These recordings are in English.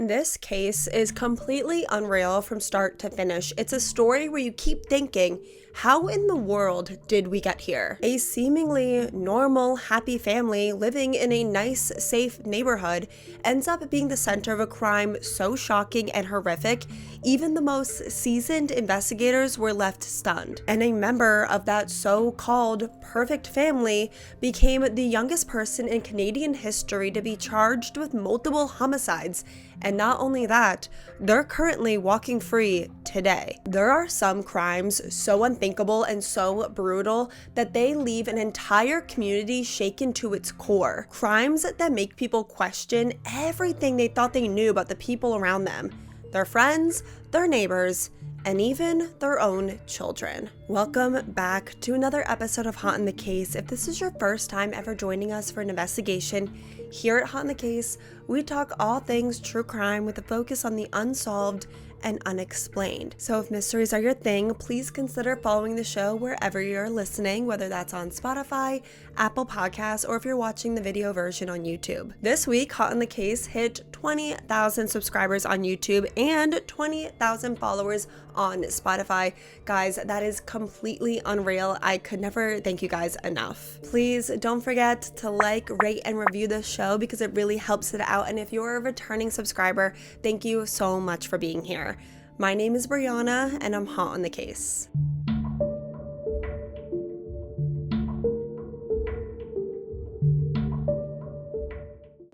This case is completely unreal from start to finish. It's a story where you keep thinking, how in the world did we get here? A seemingly normal, happy family living in a nice, safe neighborhood ends up being the center of a crime so shocking and horrific, even the most seasoned investigators were left stunned. And a member of that so-called perfect family became the youngest person in Canadian history to be charged with multiple homicides. And not only that, they're currently walking free today. There are some crimes so unthinkable and so brutal that they leave an entire community shaken to its core. Crimes that make people question everything they thought they knew about the people around them, their friends, their neighbors, and even their own children. Welcome back to another episode of Hot in the Case. If this is your first time ever joining us for an investigation, here at Hot in the Case, we talk all things true crime with a focus on the unsolved and unexplained. So if mysteries are your thing, please consider following the show wherever you're listening, whether that's on Spotify, Apple Podcasts, or if you're watching the video version on YouTube. This week, Hot in the Case hit 20,000 subscribers on YouTube and 20,000 followers on Spotify. Guys, that is completely unreal. I could never thank you guys enough. Please don't forget to like, rate, and review this show because it really helps it out. And if you're a returning subscriber, thank you so much for being here. My name is Breanna, and I'm hot on the case.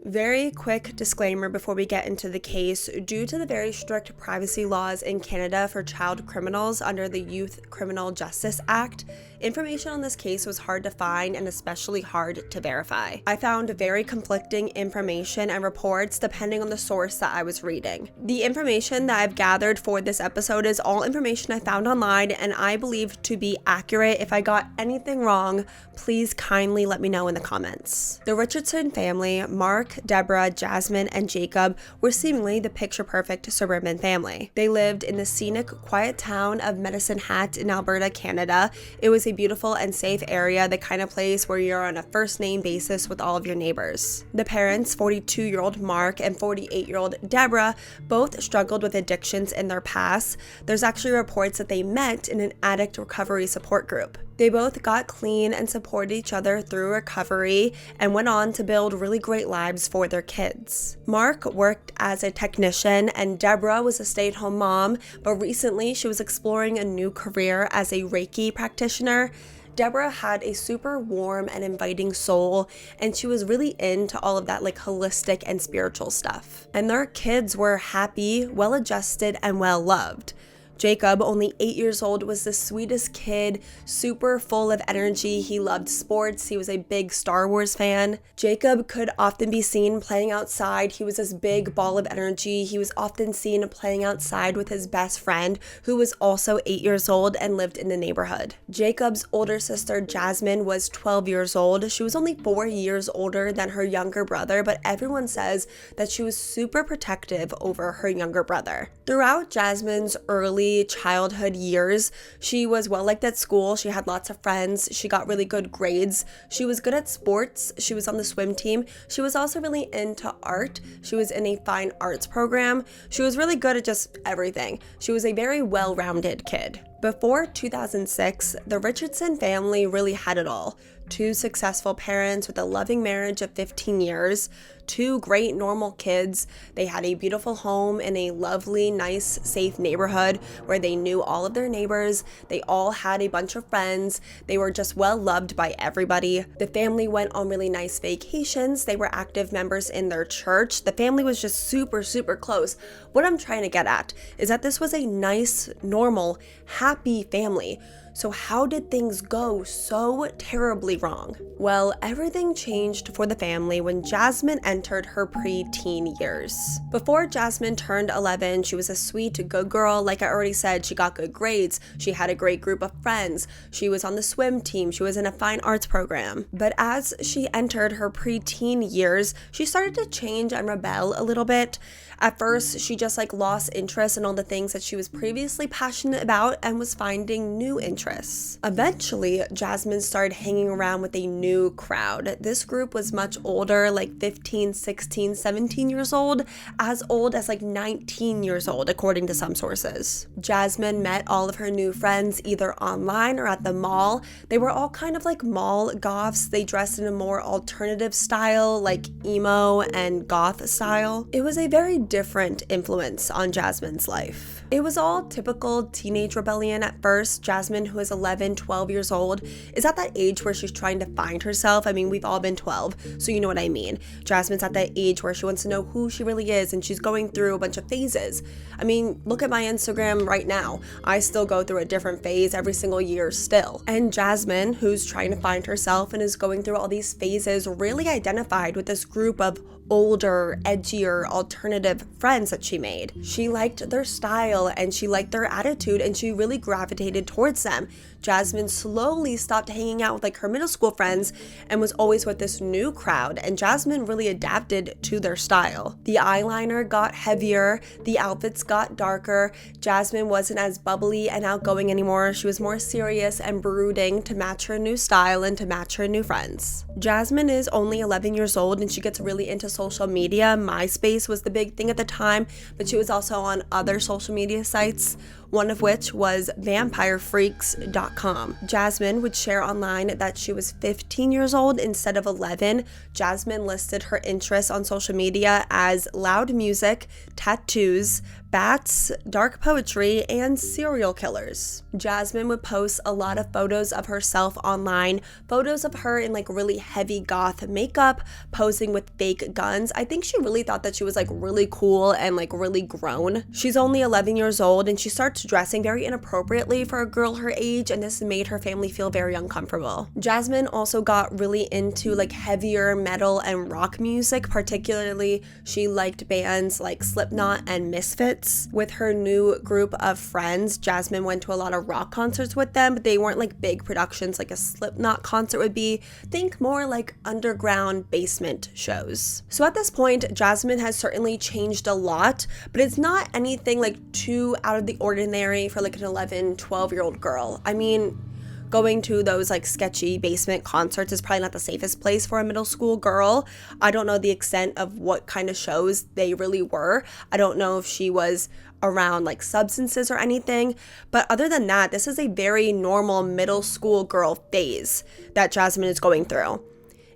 Very quick disclaimer before we get into the case. Due to the very strict privacy laws in Canada for child criminals under the Youth Criminal Justice Act, information on this case was hard to find and especially hard to verify. I found very conflicting information and reports depending on the source that I was reading. The information that I've gathered for this episode is all information I found online and I believe to be accurate. If I got anything wrong, please kindly let me know in the comments. The Richardson family, Mark, Deborah, Jasmine, and Jacob, were seemingly the picture-perfect suburban family. They lived in the scenic, quiet town of Medicine Hat in Alberta, Canada. It was a beautiful and safe area, the kind of place where you're on a first-name basis with all of your neighbors. The parents, 42-year-old Mark and 48-year-old Deborah, both struggled with addictions in their past. There's actually reports that they met in an addict recovery support group. They both got clean and supported each other through recovery and went on to build really great lives for their kids. Mark worked as a technician and Deborah was a stay-at-home mom, but recently she was exploring a new career as a Reiki practitioner. Deborah had a super warm and inviting soul, and she was really into all of that holistic and spiritual stuff. And their kids were happy, well-adjusted, and well-loved. Jacob, only 8 years old, was the sweetest kid, super full of energy. He loved sports. He was a big Star Wars fan. Jacob could often be seen playing outside. He was this big ball of energy. He was often seen playing outside with his best friend, who was also 8 years old and lived in the neighborhood. Jacob's older sister, Jasmine, was 12 years old. She was only 4 years older than her younger brother, but everyone says that she was super protective over her younger brother. Throughout Jasmine's early childhood years, she was well liked at school. She had lots of friends. She got really good grades. She was good at sports. She was on the swim team. She was also really into art. She was in a fine arts program. She was really good at just everything. She was a very well-rounded kid. Before 2006, the Richardson family really had it all. 2 successful parents with a loving marriage of 15 years, 2 great normal kids. They had a beautiful home in a lovely, nice, safe neighborhood where they knew all of their neighbors. They all had a bunch of friends. They were just well loved by everybody. The family went on really nice vacations. They were active members in their church. The family was just super, super close. What I'm trying to get at is that this was a nice, normal, happy family. So how did things go so terribly wrong? Well, everything changed for the family when Jasmine entered her preteen years. Before Jasmine turned 11, she was a sweet, good girl. Like I already said, she got good grades. She had a great group of friends. She was on the swim team. She was in a fine arts program. But as she entered her preteen years, she started to change and rebel a little bit. At first, she just lost interest in all the things that she was previously passionate about and was finding new interests interests. Eventually, Jasmine started hanging around with a new crowd. This group was much older, like 15, 16, 17 years old as like 19 years old, according to some sources. Jasmine met all of her new friends either online or at the mall. They were all kind of like mall goths. They dressed in a more alternative style, like emo and goth style. It was a very different influence on Jasmine's life. It was all typical teenage rebellion at first. Jasmine, who is 11, 12 years old, is at that age where she's trying to find herself. I mean, we've all been 12, so you know what I mean. Jasmine's at that age where she wants to know who she really is, and she's going through a bunch of phases. I mean, look at my Instagram right now. I still go through a different phase every single year still. And Jasmine, who's trying to find herself and is going through all these phases, really identified with this group of older, edgier, alternative friends that she made. She liked their style and she liked their attitude, and she really gravitated towards them. Jasmine slowly stopped hanging out with like her middle school friends and was always with this new crowd, and Jasmine really adapted to their style. The eyeliner got heavier, the outfits got darker. Jasmine wasn't as bubbly and outgoing anymore. She was more serious and brooding to match her new style and to match her new friends. Jasmine is only 11 years old and she gets really into social media. MySpace was the big thing at the time, but she was also on other social media sites, one of which was vampirefreaks.com. Jasmine would share online that she was 15 years old instead of 11. Jasmine listed her interests on social media as loud music, tattoos, bats, dark poetry, and serial killers. Jasmine would post a lot of photos of herself online, photos of her in like really heavy goth makeup, posing with fake guns. I think she really thought that she was like really cool and like really grown. She's only 11 years old and she starts dressing very inappropriately for a girl her age, and this made her family feel very uncomfortable. Jasmine also got really into like heavier metal and rock music. Particularly, she liked bands like Slipknot and Misfits. With her new group of friends, Jasmine went to a lot of rock concerts with them, but they weren't like big productions like a Slipknot concert would be. Think more like underground basement shows. So at this point, Jasmine has certainly changed a lot, but it's not anything like too out of the ordinary for like an 11, 12-year-old girl. I mean, going to those like sketchy basement concerts is probably not the safest place for a middle school girl. I don't know the extent of what kind of shows they really were. I don't know if she was around like substances or anything, but other than that, this is a very normal middle school girl phase that Jasmine is going through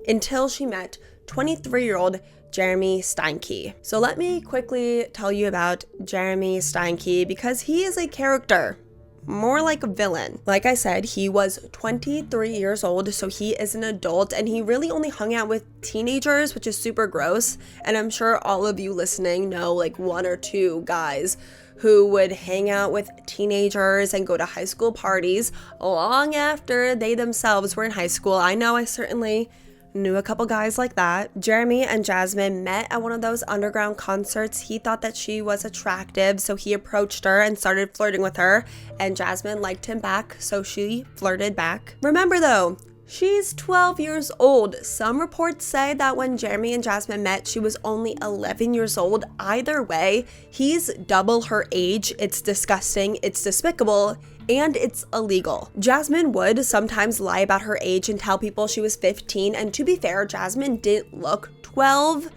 until she met 23-year-old Jeremy Steinke. So let me quickly tell you about Jeremy Steinke because he is a character. More like a villain. Like I said, he was 23 years old, so he is an adult, and he really only hung out with teenagers, which is super gross. And I'm sure all of you listening know like one or two guys who would hang out with teenagers and go to high school parties long after they themselves were in high school. I know I certainly knew a couple guys like that. Jeremy and Jasmine met at one of those underground concerts. He thought that she was attractive, so he approached her and started flirting with her, and Jasmine liked him back, so she flirted back. Remember though, she's 12 years old. Some reports say that when Jeremy and Jasmine met, she was only 11 years old. Either way, he's double her age. It's disgusting, it's despicable, and it's illegal. Jasmine would sometimes lie about her age and tell people she was 15, and to be fair, Jasmine didn't look 12.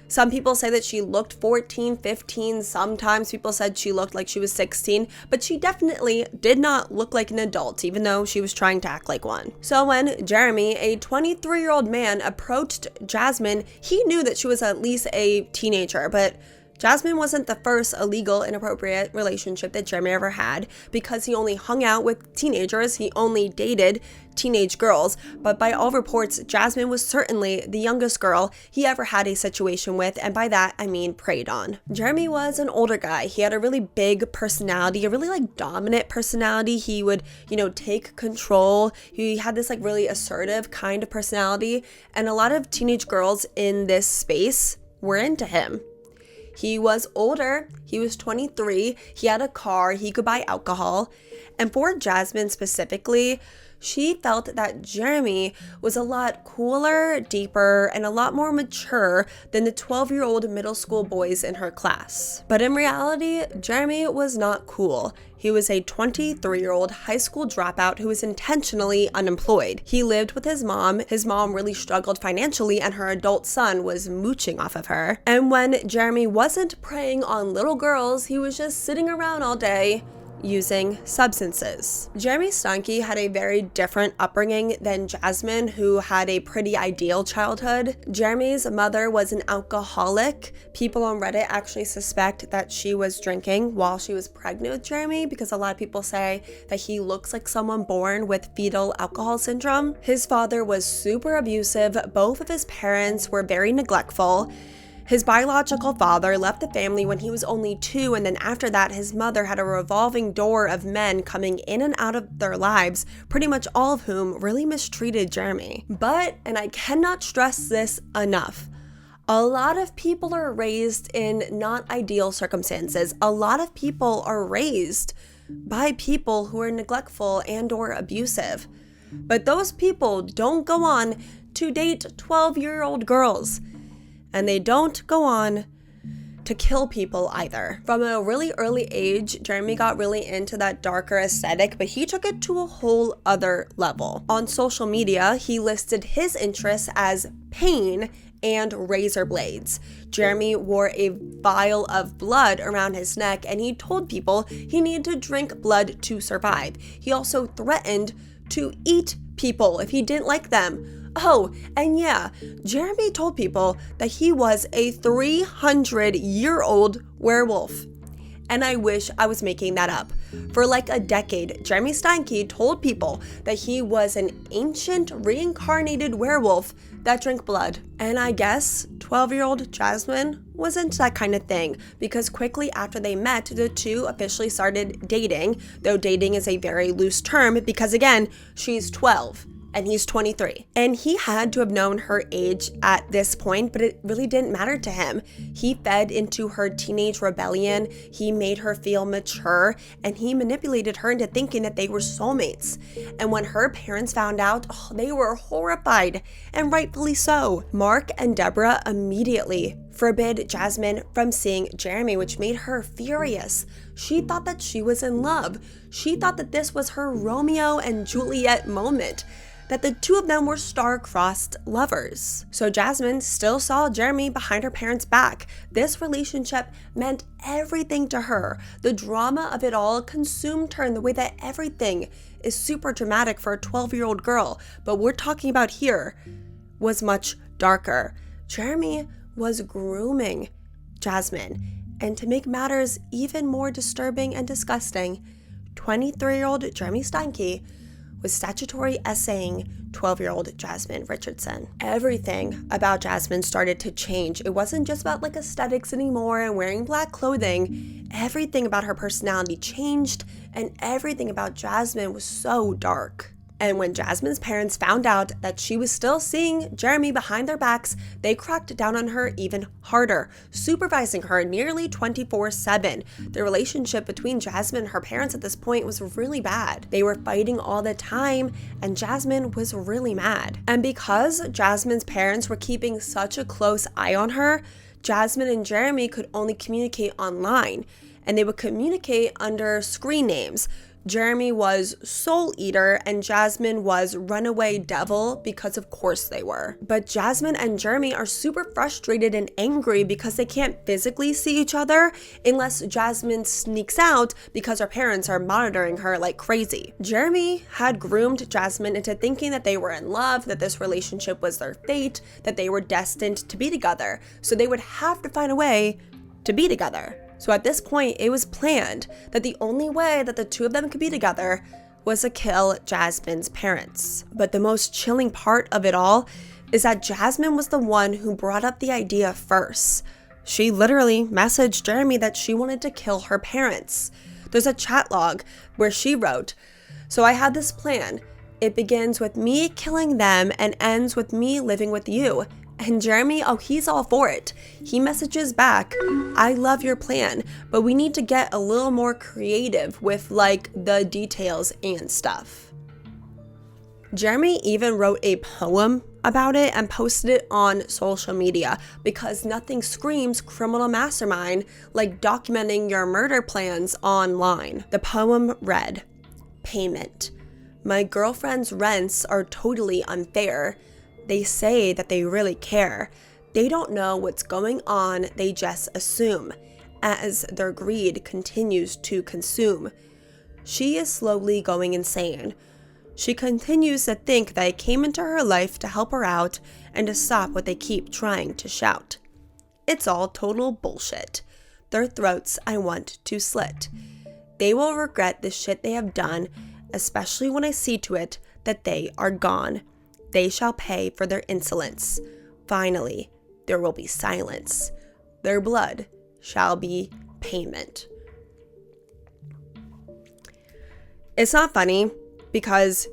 Some people say that she looked 14, 15. Sometimes people said she looked like she was 16, but she definitely did not look like an adult, even though she was trying to act like one. So when Jeremy, a 23-year-old man, approached Jasmine, he knew that she was at least a teenager, but Jasmine wasn't the first illegal, inappropriate relationship that Jeremy ever had, because he only hung out with teenagers. He only dated teenage girls, but by all reports, Jasmine was certainly the youngest girl he ever had a situation with, and by that, I mean preyed on. Jeremy was an older guy. He had a really big personality, a really like dominant personality. He would, take control. He had this like really assertive kind of personality, and a lot of teenage girls in this space were into him. He was older, he was 23, he had a car, he could buy alcohol, and for Jasmine specifically, She felt that Jeremy was a lot cooler, deeper, and a lot more mature than the 12-year-old middle school boys in her class. But in reality, Jeremy was not cool. He was a 23-year-old high school dropout who was intentionally unemployed. He lived with his mom. His mom really struggled financially, and her adult son was mooching off of her. And when Jeremy wasn't preying on little girls, he was just sitting around all day using substances. Jeremy Steinke had a very different upbringing than Jasmine, who had a pretty ideal childhood. Jeremy's mother was an alcoholic. People on Reddit actually suspect that she was drinking while she was pregnant with Jeremy, because a lot of people say that he looks like someone born with fetal alcohol syndrome. His father was super abusive. Both of his parents were very neglectful. His biological father left the family when he was only 2, and then after that, his mother had a revolving door of men coming in and out of their lives, pretty much all of whom really mistreated Jeremy. But, and I cannot stress this enough, a lot of people are raised in not ideal circumstances. A lot of people are raised by people who are neglectful and or abusive. But those people don't go on to date 12-year-old girls. And they don't go on to kill people either. From a really early age, Jeremy got really into that darker aesthetic, but he took it to a whole other level. On social media, he listed his interests as pain and razor blades. Jeremy wore a vial of blood around his neck, and he told people he needed to drink blood to survive. He also threatened to eat people if he didn't like them. Oh, and yeah, Jeremy told people that he was a 300-year-old werewolf. And I wish I was making that up. For like a decade, Jeremy Steinke told people that he was an ancient reincarnated werewolf that drank blood. And I guess 12-year-old Jasmine was into that kind of thing, because quickly after they met, the two officially started dating, though dating is a very loose term because, again, she's 12. And he's 23. And he had to have known her age at this point, but it really didn't matter to him. He fed into her teenage rebellion, he made her feel mature, and he manipulated her into thinking that they were soulmates. And when her parents found out, they were horrified, and rightfully so. Mark and Deborah immediately forbid Jasmine from seeing Jeremy, which made her furious. She thought that she was in love. She thought that this was her Romeo and Juliet moment, that the two of them were star-crossed lovers. So Jasmine still saw Jeremy behind her parents' back. This relationship meant everything to her. The drama of it all consumed her in the way that everything is super dramatic for a 12-year-old girl. But we're talking about here was much darker. Jeremy was grooming Jasmine. And to make matters even more disturbing and disgusting, 23-year-old Jeremy Steinke was statutory essaying 12-year-old Jasmine Richardson. Everything about Jasmine started to change. It wasn't just about like aesthetics anymore and wearing black clothing. Everything about her personality changed, and everything about Jasmine was so dark. And when Jasmine's parents found out that she was still seeing Jeremy behind their backs, they cracked down on her even harder, supervising her nearly 24/7. The relationship between Jasmine and her parents at this point was really bad. They were fighting all the time, and Jasmine was really mad. And because Jasmine's parents were keeping such a close eye on her, Jasmine and Jeremy could only communicate online, and they would communicate under screen names. Jeremy was Soul Eater and Jasmine was Runaway Devil, because of course they were. But Jasmine and Jeremy are super frustrated and angry because they can't physically see each other unless Jasmine sneaks out because her parents are monitoring her like crazy. Jeremy had groomed Jasmine into thinking that they were in love, that this relationship was their fate, that they were destined to be together. So they would have to find a way to be together. So at this point, it was planned that the only way that the two of them could be together was to kill Jasmine's parents. But the most chilling part of it all is that Jasmine was the one who brought up the idea first. She literally messaged Jeremy that she wanted to kill her parents. There's a chat log where she wrote, "So I had this plan. It begins with me killing them and ends with me living with you." And Jeremy, he's all for it. He messages back, "I love your plan, but we need to get a little more creative with like the details and stuff." Jeremy even wrote a poem about it and posted it on social media because nothing screams criminal mastermind like documenting your murder plans online. The poem read, "Payment. My girlfriend's rents are totally unfair. They say that they really care. They don't know what's going on, they just assume, as their greed continues to consume. She is slowly going insane. She continues to think that I came into her life to help her out and to stop what they keep trying to shout. It's all total bullshit. Their throats I want to slit. They will regret the shit they have done, especially when I see to it that they are gone. They shall pay for their insolence. Finally, there will be silence. Their blood shall be payment." It's not funny because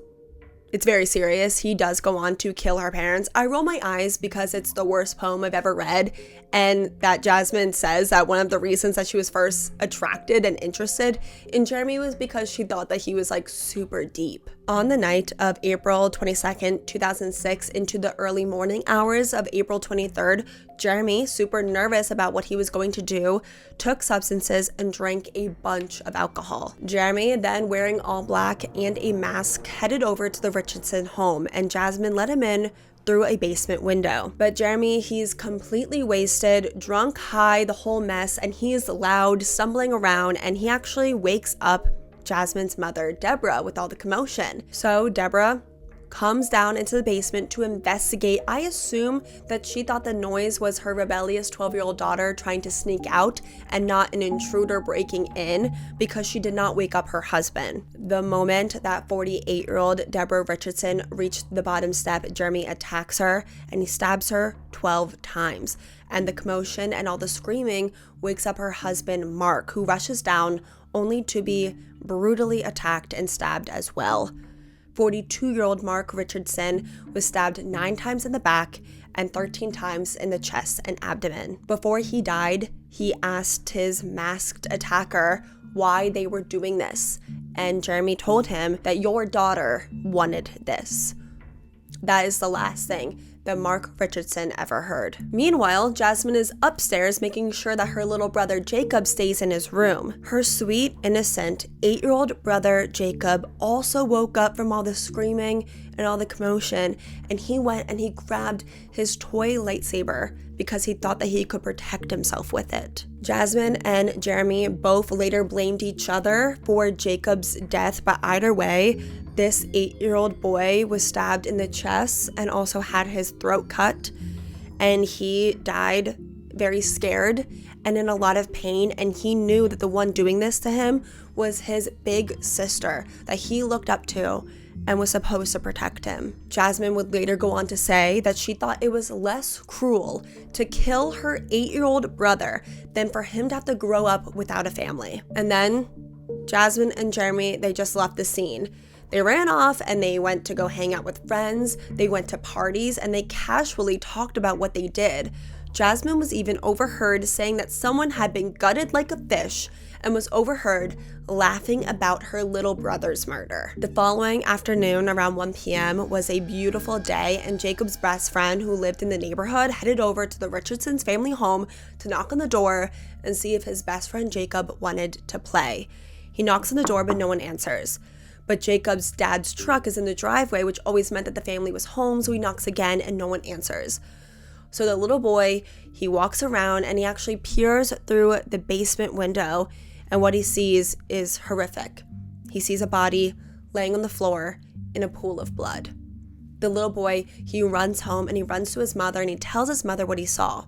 it's very serious. He does go on to kill her parents. I roll my eyes because it's the worst poem I've ever read, and that Jasmine says that one of the reasons that she was first attracted and interested in Jeremy was because she thought that he was like super deep. On the night of April 22nd, 2006 into the early morning hours of April 23rd, Jeremy, super nervous about what he was going to do, took substances and drank a bunch of alcohol. Jeremy, then wearing all black and a mask, headed over to the Richardson home, and Jasmine let him in through a basement window. But Jeremy, he's completely wasted, drunk, high, the whole mess, and he is loud, stumbling around, and he actually wakes up Jasmine's mother, Deborah, with all the commotion. So Deborah comes down into the basement to investigate. I assume that she thought the noise was her rebellious 12-year-old daughter trying to sneak out and not an intruder breaking in, because she did not wake up her husband. The moment that 48-year-old Deborah Richardson reached the bottom step, Jeremy attacks her and he stabs her 12 times. And the commotion and all the screaming wakes up her husband, Mark, who rushes down only to be brutally attacked and stabbed as well. 42-year-old Mark Richardson was stabbed 9 times in the back and 13 times in the chest and abdomen. Before he died, he asked his masked attacker why they were doing this, and Jeremy told him that your daughter wanted this. That is the last thing that Mark Richardson ever heard. Meanwhile, Jasmine is upstairs making sure that her little brother Jacob stays in his room. Her sweet, innocent 8-year-old brother Jacob also woke up from all the screaming and all the commotion, and he went and he grabbed his toy lightsaber because he thought that he could protect himself with it. Jasmine and Jeremy both later blamed each other for Jacob's death, but either way, this 8-year-old boy was stabbed in the chest and also had his throat cut, and he died very scared and in a lot of pain, and he knew that the one doing this to him was his big sister that he looked up to and was supposed to protect him. Jasmine would later go on to say that she thought it was less cruel to kill her 8-year-old brother than for him to have to grow up without a family. And then Jasmine and Jeremy, they just left the scene. They ran off and they went to go hang out with friends, they went to parties, and they casually talked about what they did. Jasmine was even overheard saying that someone had been gutted like a fish and was overheard laughing about her little brother's murder. The following afternoon around 1 p.m. was a beautiful day, and Jacob's best friend, who lived in the neighborhood, headed over to the Richardson's family home to knock on the door and see if his best friend Jacob wanted to play. He knocks on the door, but no one answers. But Jacob's dad's truck is in the driveway, which always meant that the family was home, so he knocks again and no one answers. So the little boy, he walks around and he actually peers through the basement window, and what he sees is horrific. He sees a body laying on the floor in a pool of blood. The little boy, he runs home and he runs to his mother and he tells his mother what he saw.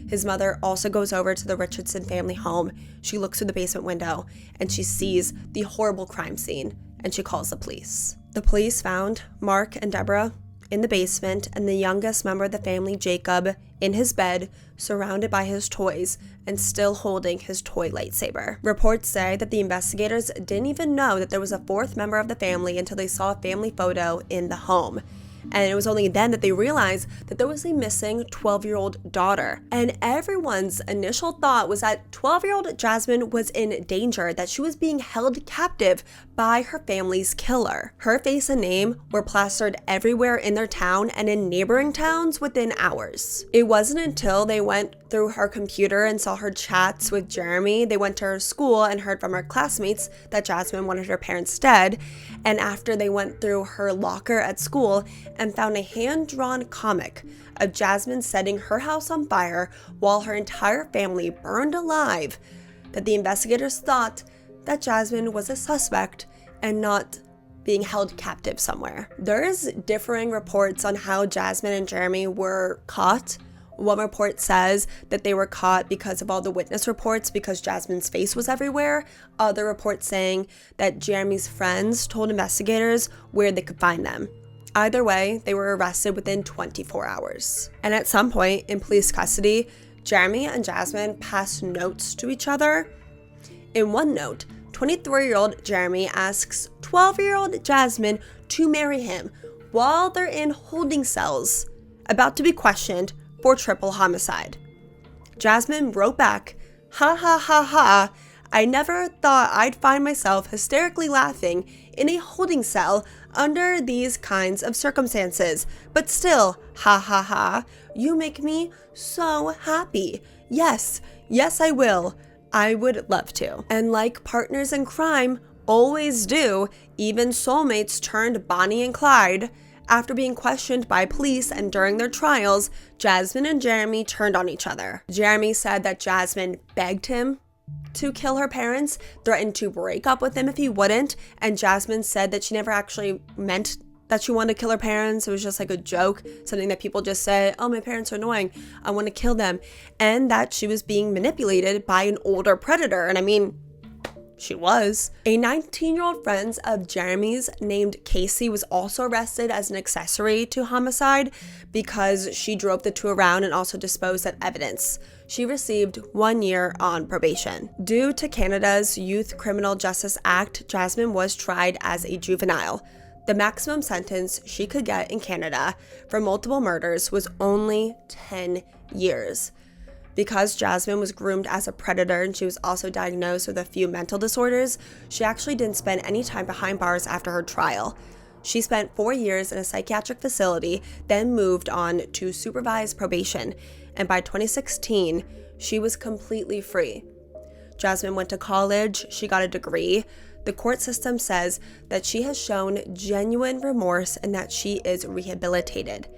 His mother also goes over to the Richardson family home. She looks through the basement window and she sees the horrible crime scene, and she calls the police. The police found Mark and Deborah in the basement, and the youngest member of the family, Jacob, in his bed, surrounded by his toys and still holding his toy lightsaber. Reports say that the investigators didn't even know that there was a 4th member of the family until they saw a family photo in the home. And it was only then that they realized that there was a missing 12-year-old daughter. And everyone's initial thought was that 12-year-old Jasmine was in danger, that she was being held captive by her family's killer. Her face and name were plastered everywhere in their town and in neighboring towns within hours. It wasn't until they went through her computer and saw her chats with Jeremy, they went to her school and heard from her classmates that Jasmine wanted her parents dead, and after they went through her locker at school and found a hand-drawn comic of Jasmine setting her house on fire while her entire family burned alive, that the investigators thought that Jasmine was a suspect and not being held captive somewhere. There's differing reports on how Jasmine and Jeremy were caught. One report says that they were caught because of all the witness reports because Jasmine's face was everywhere. Other reports saying that Jeremy's friends told investigators where they could find them. Either way, they were arrested within 24 hours. And at some point in police custody, Jeremy and Jasmine passed notes to each other. In one note, 23-year-old Jeremy asks 12-year-old Jasmine to marry him while they're in holding cells, about to be questioned for triple homicide. Jasmine wrote back, "Ha ha ha ha, I never thought I'd find myself hysterically laughing in a holding cell under these kinds of circumstances, but still, ha ha ha, you make me so happy. Yes, yes I will. I would love to." And like partners in crime always do, even soulmates turned Bonnie and Clyde. After being questioned by police and during their trials, Jasmine and Jeremy turned on each other. Jeremy said that Jasmine begged him to kill her parents, threatened to break up with him if he wouldn't, and Jasmine said that she never actually meant that she wanted to kill her parents. It was just like a joke, something that people just say, "Oh, my parents are annoying, I want to kill them," and that she was being manipulated by an older predator. And I mean, she was. A 19-year-old friend of Jeremy's named Casey was also arrested as an accessory to homicide because she drove the two around and also disposed of evidence. She received 1 year on probation. Due to Canada's Youth Criminal Justice Act, Jasmine was tried as a juvenile. The maximum sentence she could get in Canada for multiple murders was only 10 years. Because Jasmine was groomed as a predator and she was also diagnosed with a few mental disorders, she actually didn't spend any time behind bars after her trial. She spent 4 years in a psychiatric facility, then moved on to supervised probation, and by 2016, she was completely free. Jasmine went to college, she got a degree. The court system says that she has shown genuine remorse and that she is rehabilitated.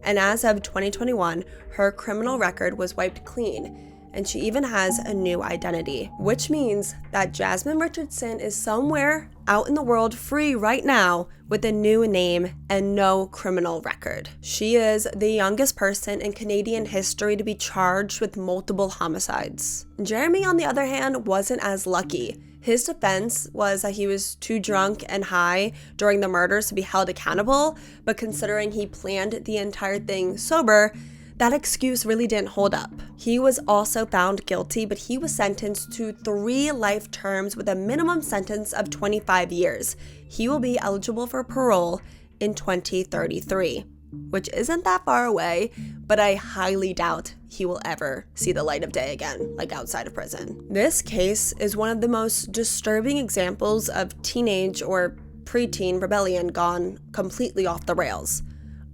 And as of 2021, her criminal record was wiped clean, and she even has a new identity, which means that Jasmine Richardson is somewhere out in the world free right now with a new name and no criminal record. She is the youngest person in Canadian history to be charged with multiple homicides. Jeremy, on the other hand, wasn't as lucky. His defense was that he was too drunk and high during the murders to be held accountable, but considering he planned the entire thing sober, that excuse really didn't hold up. He was also found guilty, but he was sentenced to 3 life terms with a minimum sentence of 25 years. He will be eligible for parole in 2033, which isn't that far away, but I highly doubt he will ever see the light of day again, like outside of prison. This case is one of the most disturbing examples of teenage or preteen rebellion gone completely off the rails.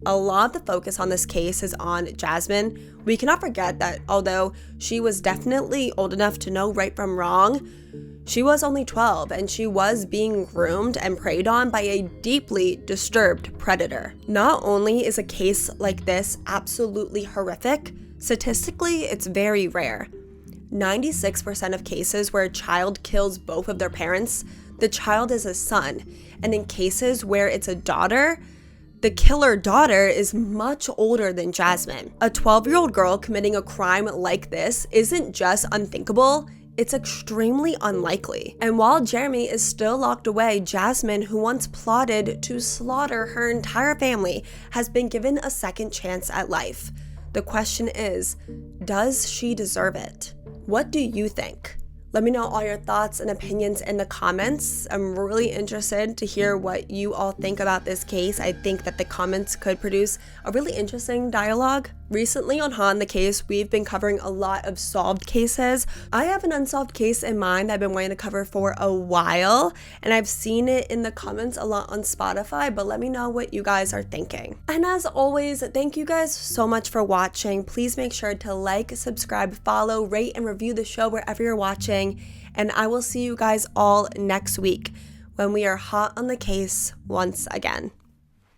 A lot of the focus on this case is on Jasmine. We cannot forget that although she was definitely old enough to know right from wrong, she was only 12 and she was being groomed and preyed on by a deeply disturbed predator. Not only is a case like this absolutely horrific, statistically it's very rare. 96% of cases where a child kills both of their parents, the child is a son. And in cases where it's a daughter, the killer daughter is much older than Jasmine. A 12-year-old girl committing a crime like this isn't just unthinkable, it's extremely unlikely. And while Jeremy is still locked away, Jasmine, who once plotted to slaughter her entire family, has been given a second chance at life. The question is, does she deserve it? What do you think? Let me know all your thoughts and opinions in the comments. I'm really interested to hear what you all think about this case. I think that the comments could produce a really interesting dialogue. Recently on Han the Case, we've been covering a lot of solved cases. I have an unsolved case in mind that I've been wanting to cover for a while, and I've seen it in the comments a lot on Spotify, but let me know what you guys are thinking. And as always, thank you guys so much for watching. Please make sure to like, subscribe, follow, rate, and review the show wherever you're watching, and I will see you guys all next week when we are hot on the case once again.